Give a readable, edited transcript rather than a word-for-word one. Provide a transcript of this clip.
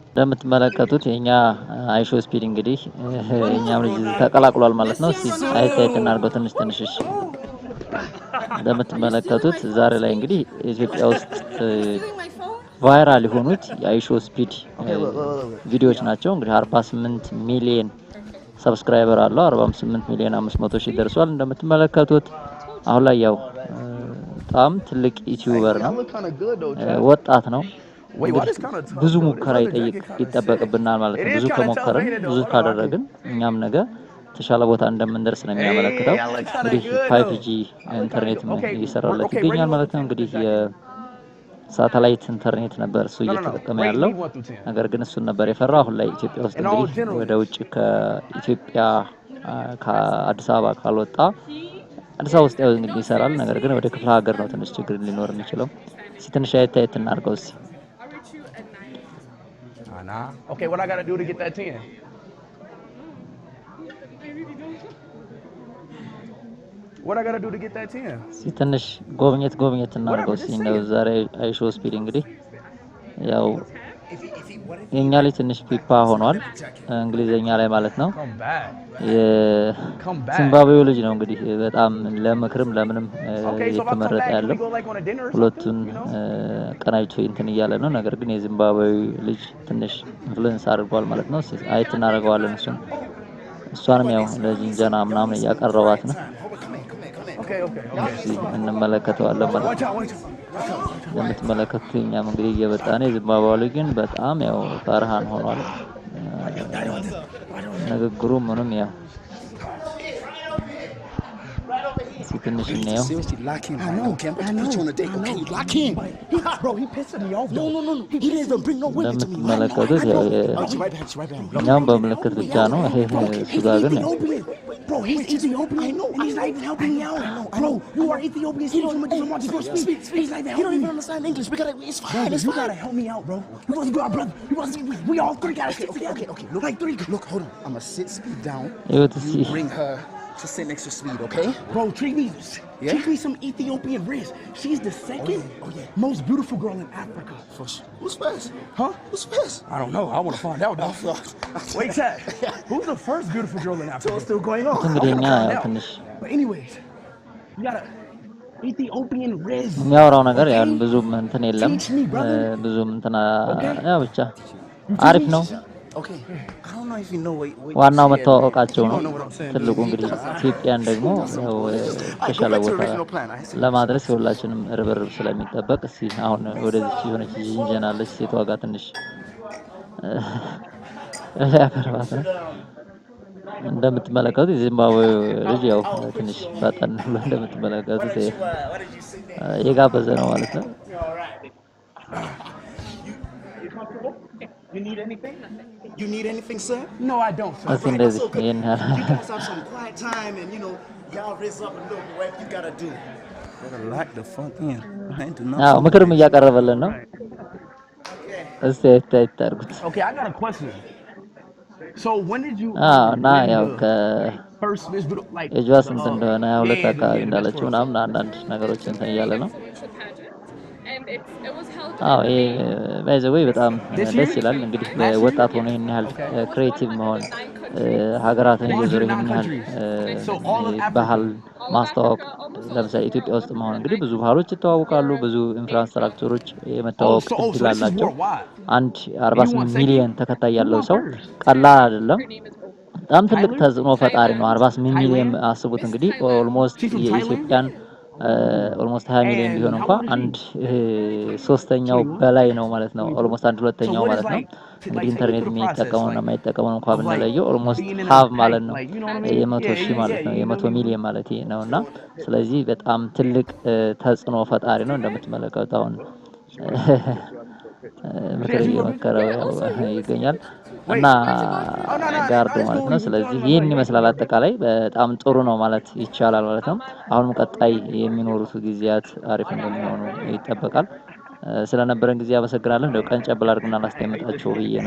እንደምትመለከቱት የኛ አይሾ ስፒድ እንግዲህ እኛም ልጅ ተቀላቅሏል ማለት ነው። እስቲ አየት አየት እናድርገው ትንሽ ትንሽ። እሺ እንደምትመለከቱት ዛሬ ላይ እንግዲህ ኢትዮጵያ ውስጥ ቫይራል የሆኑት የአይሾ ስፒድ ቪዲዮዎች ናቸው። እንግዲህ 48 ሚሊዮን ሰብስክራይበር አለው። 48 ሚሊዮን 500 ሺህ ደርሷል። እንደምትመለከቱት አሁን ላይ ያው በጣም ትልቅ ዩቲዩበር ነው፣ ወጣት ነው። ብዙ ሙከራ ይጠበቅብናል ማለት ነው። ብዙ ከሞከርን ብዙ ካደረግን እኛም ነገ የተሻለ ቦታ እንደምንደርስ ነው የሚያመለክተው። እንግዲህ 5G ኢንተርኔት እየሰራለት ይገኛል ማለት ነው። እንግዲህ የሳተላይት ኢንተርኔት ነበር እሱ እየተጠቀመ ያለው፣ ነገር ግን እሱን ነበር የፈራው። አሁን ላይ ኢትዮጵያ ውስጥ እንግዲህ ወደ ውጭ ከኢትዮጵያ ከአዲስ አበባ ካልወጣ አዲስ አበባ ውስጥ ያው እንግዲህ ይሰራል፣ ነገር ግን ወደ ክፍለ ሀገር ነው ትንሽ ችግር ሊኖር የሚችለው። እስኪ ትንሽ አየት አየት እናድርገው እስኪ። Okay, what I gotta do to get that 10? What I gotta do to get that 10? እስኪ ትንሽ ጎብኘት እናድርገው እስኪ። እንደው ዛሬ አይሾ ስፒድ እንግዲህ ያው የኛ ላይ ትንሽ ፒፓ ሆኗል እንግሊዘኛ ላይ ማለት ነው። የዚምባብዌው ልጅ ነው እንግዲህ በጣም ለምክርም ለምንም እየተመረጠ ያለው ሁለቱን ቀናጅቶ እንትን እያለ ነው። ነገር ግን የዚምባብዌው ልጅ ትንሽ ኢንፍሉዌንስ አድርጓል ማለት ነው። አይት እናደርገዋለን እሷንም ያው ለጂንጀና ምናምን እያቀረባት ነው። እንመለከተዋለን ማለት ነው። እንደምትመለከቱት እኛም እንግዲህ እየበጣን የዚምባብዌ ግን በጣም ያው ፈርሃን ሆኗል። ንግግሩ ምንም ያው ትንሽ ነው እንደምትመለከቱት ያው እኛም በምልክት ብቻ ነው። ይሄ እሱ ጋር ግን Bro, he's Ethiopian and he's not even helping me out. Bro, you are Ethiopian. He don't even understand English. It's fine. You gotta help me out, bro. You want to be our brother. We all three gotta sit together. Okay. Look, hold on. I'm gonna sit Speed down. You bring her to sit next to Speed, okay? Bro, treat me some Ethiopian Riz. She's the second most beautiful girl in Africa. Who's first? Huh? Who's first? I don't know. I want to find out. Wait, Chad. Who's the first beautiful girl in Africa? So it's still going on. But anyways, you gotta Ethiopian Riz. የሚያወራው ነገር ያን ብዙም እንትን የለም። ብዙም እንትን ያው ብቻ አሪፍ ነው። ዋናው መተዋወቃቸው ነው ትልቁ። እንግዲህ ኢትዮጵያን ደግሞ ያው ተሻለ ቦታ ለማድረስ የሁላችንም ርብርብ ስለሚጠበቅ እስኪ አሁን ወደዚህ የሆነች ጂንጀናለች ሴቷ ጋር ትንሽ ያቀርባት ነው። እንደምትመለከቱት የዚምባብዌ ልጅ ያው ትንሽ ፈጠን ብሎ እንደምትመለከቱት የጋበዘ ነው ማለት ነው። You need anything, sir? No, I don't, sir. Okay, that's okay. You guys have some quiet time and, y'all raise up a little bit, whatever you gotta do. Better lock the fuck in. I ain't do nothing. አዎ ምክርም እያቀረበልን ነው። እስቲ አይታርጉት። Okay, I got a question. So when did you እና ያው የጇ ስንት እንደሆነ ሁለት አካባቢ እንዳለችው ምናምን አንዳንድ ነገሮች እንትን እያለ ነው። አዎ ባይ ዘ ዌይ በጣም ደስ ይላል። እንግዲህ ወጣት ሆኖ ይሄን ያህል ክሬቲቭ መሆን ሀገራትን እየዞረ ይሄን ያህል ባህል ማስተዋወቅ፣ ለምሳሌ ኢትዮጵያ ውስጥ መሆን እንግዲህ ብዙ ባህሎች ይተዋወቃሉ፣ ብዙ ኢንፍራስትራክቸሮች የመተዋወቅ እድል አላቸው። አንድ 48 ሚሊዮን ተከታይ ያለው ሰው ቀላል አይደለም። በጣም ትልቅ ተጽዕኖ ፈጣሪ ነው። 48 ሚሊዮን አስቡት እንግዲህ ኦልሞስት የኢትዮጵያን ኦልሞስት 20 ሚሊዮን ቢሆን እንኳን አንድ ሶስተኛው በላይ ነው ማለት ነው። ኦልሞስት አንድ ሁለተኛው ማለት ነው። እንግዲህ ኢንተርኔት የሚጠቀመውና የማይጠቀመው እንኳን ብንለየው ኦልሞስት ሃፍ ማለት ነው። የ100 ሺህ ማለት ነው። የ100 ሚሊዮን ማለት ነውና ስለዚህ በጣም ትልቅ ተጽዕኖ ፈጣሪ ነው። እንደምትመለከቱት አሁን ምክር እየመከረው ይገኛል እና ጋርዶ ማለት ነው። ስለዚህ ይሄን ይመስላል አጠቃላይ በጣም ጥሩ ነው ማለት ይቻላል ማለት ነው። አሁንም ቀጣይ የሚኖሩት ጊዜያት አሪፍ እንደሚሆኑ ይጠበቃል። ስለነበረን ጊዜ አመሰግናለሁ። እንደው ቀን ጨብል አድርግና ላስቀምጣቸው ብዬ ነው።